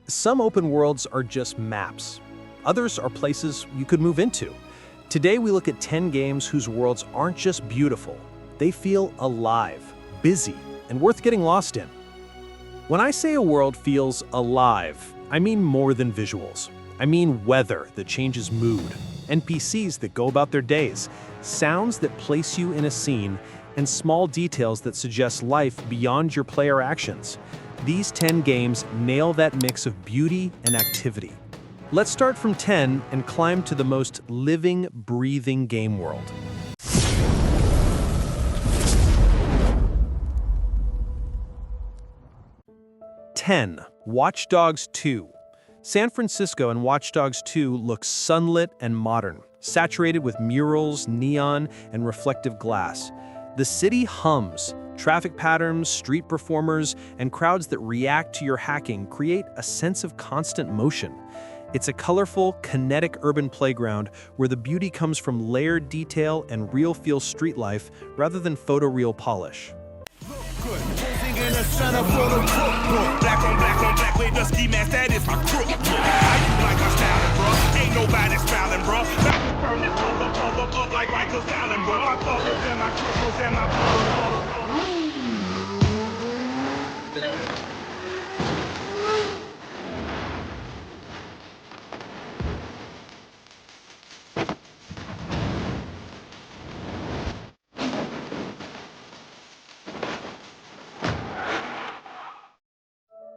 Some open worlds are just maps. Others are places you could move into. Today we look at 10 games whose worlds aren't just beautiful. They feel alive, busy, and worth getting lost in. When I say a world feels alive, I mean more than visuals. I mean weather that changes mood, NPCs that go about their days, sounds that place you in a scene, and small details that suggest life beyond your player actions. These 10 games nail that mix of beauty and activity. Let's start from 10 and climb to the most living, breathing game world. Ten, Watch Dogs 2. San Francisco and Watch Dogs 2 look sunlit and modern, saturated with murals, neon, and reflective glass. The city hums. Traffic patterns, street performers, and crowds that react to your hacking create a sense of constant motion. It's a colorful, kinetic urban playground where the beauty comes from layered detail and real-feel street life rather than photoreal polish.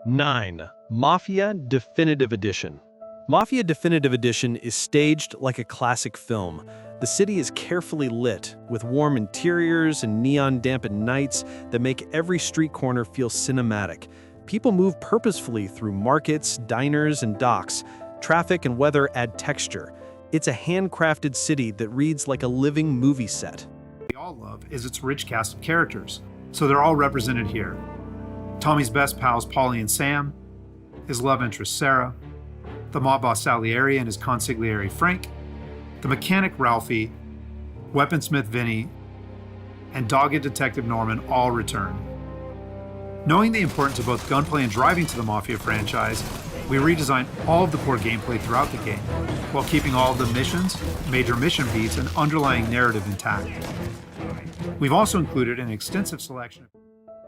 Nine, Mafia Definitive Edition. Mafia Definitive Edition is staged like a classic film. The city is carefully lit, with warm interiors and neon-dampened nights that make every street corner feel cinematic. People move purposefully through markets, diners, and docks. Traffic and weather add texture. It's a handcrafted city that reads like a living movie set. We all love is its rich cast of characters, so they're all represented here. Tommy's best pals Paulie and Sam, his love interest Sarah, the mob boss Salieri and his consigliere Frank, the mechanic Ralphie, weaponsmith Vinny, and dogged detective Norman all return. Knowing the importance of both gunplay and driving to the Mafia franchise, we redesigned all of the core gameplay throughout the game, while keeping all of the missions, major mission beats, and underlying narrative intact. We've also included an extensive selection.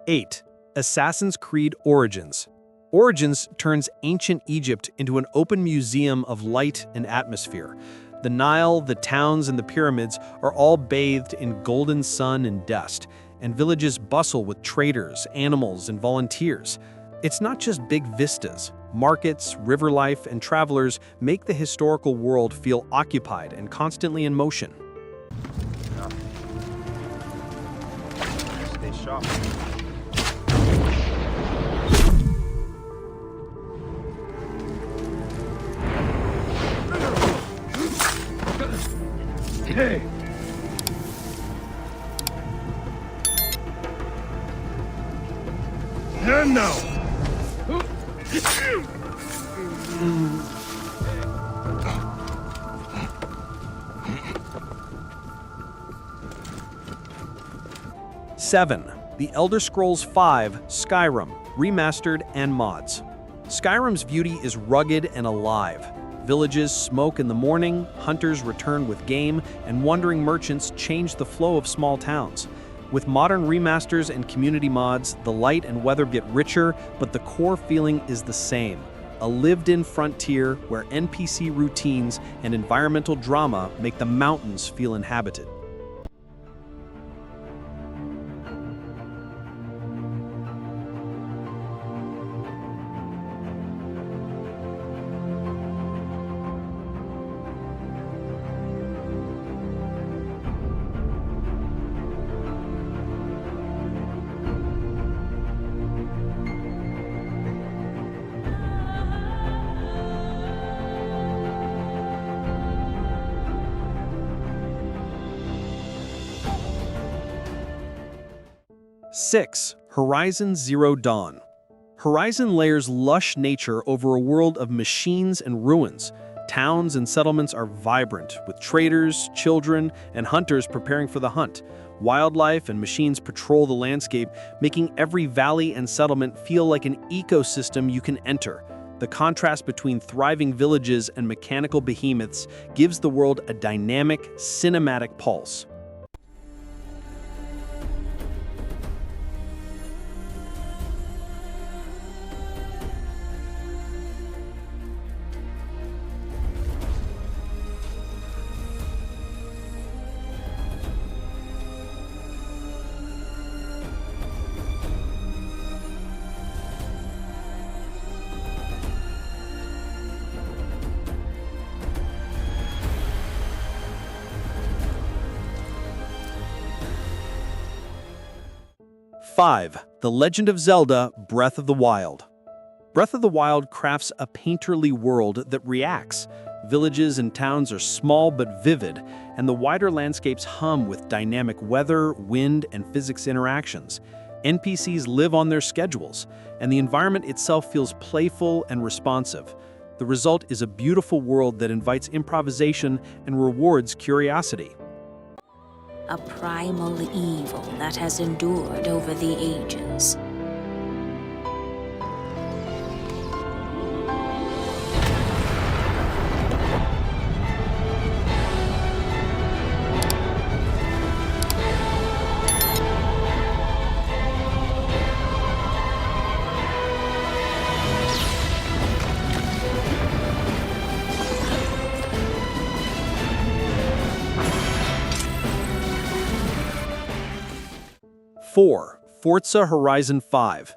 8. Assassin's Creed Origins. Origins turns ancient Egypt into an open museum of light and atmosphere. The Nile, the towns, and the pyramids are all bathed in golden sun and dust, and villages bustle with traders, animals, and volunteers. It's not just big vistas. Markets, river life, and travelers make the historical world feel occupied and constantly in motion. Stay sharp. Hey! No! 7. The Elder Scrolls V Skyrim, Remastered and Mods. Skyrim's beauty is rugged and alive. Villages smoke in the morning, hunters return with game, and wandering merchants change the flow of small towns. With modern remasters and community mods, the light and weather get richer, but the core feeling is the same. A lived-in frontier where NPC routines and environmental drama make the mountains feel inhabited. Six, Horizon Zero Dawn. Horizon layers lush nature over a world of machines and ruins. Towns and settlements are vibrant, with traders, children, and hunters preparing for the hunt. Wildlife and machines patrol the landscape, making every valley and settlement feel like an ecosystem you can enter. The contrast between thriving villages and mechanical behemoths gives the world a dynamic, cinematic pulse. Five, The Legend of Zelda: Breath of the Wild. Breath of the Wild crafts a painterly world that reacts. Villages and towns are small but vivid, and the wider landscapes hum with dynamic weather, wind, and physics interactions. NPCs live on their schedules, and the environment itself feels playful and responsive. The result is a beautiful world that invites improvisation and rewards curiosity. A primal evil that has endured over the ages. Four, Forza Horizon 5.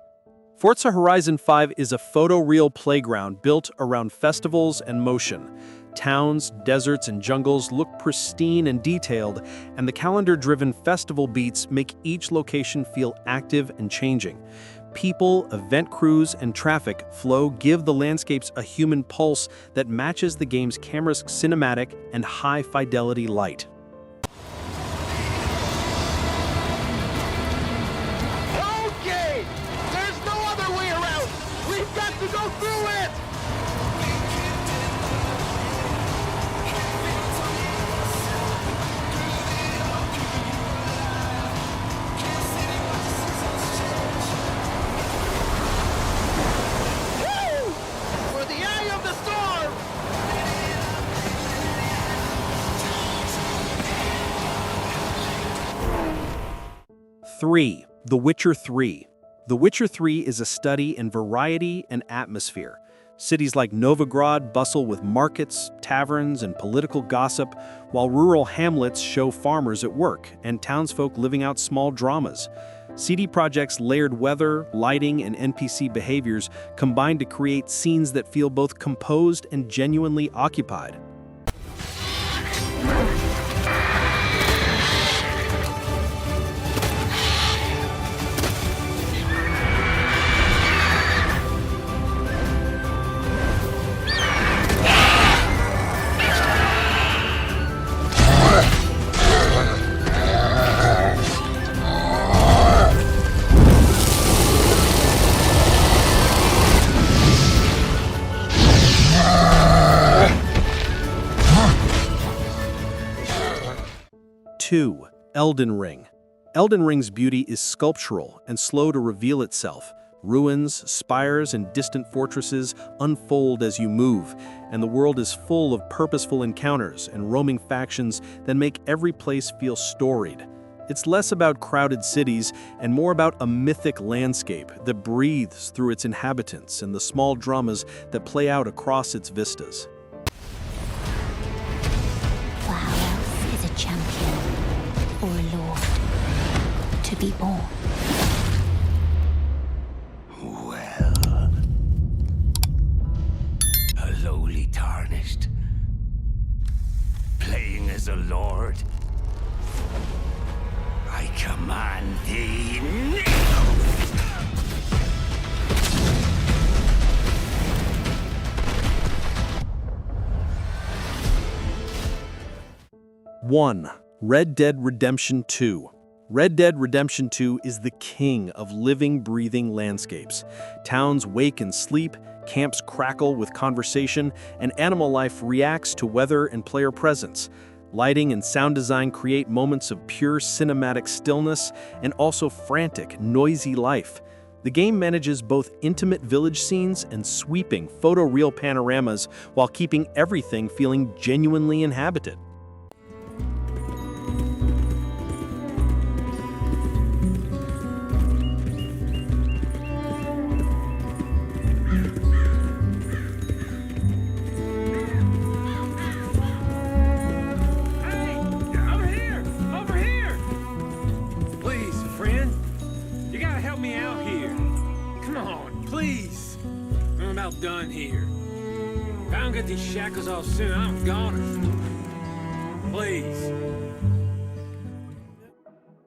Forza Horizon 5 is a photoreal playground built around festivals and motion. Towns, deserts, and jungles look pristine and detailed, and the calendar-driven festival beats make each location feel active and changing. People, event crews, and traffic flow give the landscapes a human pulse that matches the game's camera's cinematic and high-fidelity light. Three, The Witcher 3. The Witcher 3 is a study in variety and atmosphere. Cities like Novigrad bustle with markets, taverns, and political gossip, while rural hamlets show farmers at work and townsfolk living out small dramas. CD Projekt's layered weather, lighting, and NPC behaviors combine to create scenes that feel both composed and genuinely occupied. Two, Elden Ring. Elden Ring's beauty is sculptural and slow to reveal itself. Ruins, spires, and distant fortresses unfold as you move, and the world is full of purposeful encounters and roaming factions that make every place feel storied. It's less about crowded cities and more about a mythic landscape that breathes through its inhabitants and the small dramas that play out across its vistas. For how else is a champion or a lord to be born? Well, a lowly tarnished, playing as a lord. I command thee now! 1. Red Dead Redemption 2. Red Dead Redemption 2 is the king of living, breathing landscapes. Towns wake and sleep, camps crackle with conversation, and animal life reacts to weather and player presence. Lighting and sound design create moments of pure cinematic stillness and also frantic, noisy life. The game manages both intimate village scenes and sweeping photoreal panoramas while keeping everything feeling genuinely inhabited. Done here. If I don't get these shackles off soon, I'm gone. Please.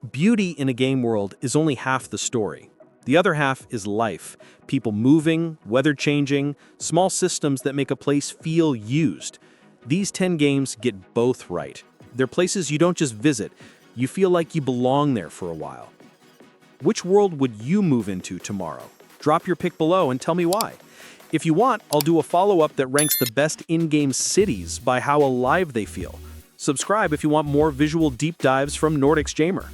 Beauty in a game world is only half the story. The other half is life. People moving, weather changing, small systems that make a place feel used. These 10 games get both right. They're places you don't just visit, you feel like you belong there for a while. Which world would you move into tomorrow? Drop your pick below and tell me why. If you want, I'll do a follow-up that ranks the best in-game cities by how alive they feel. Subscribe if you want more visual deep dives from Nordics Gamer.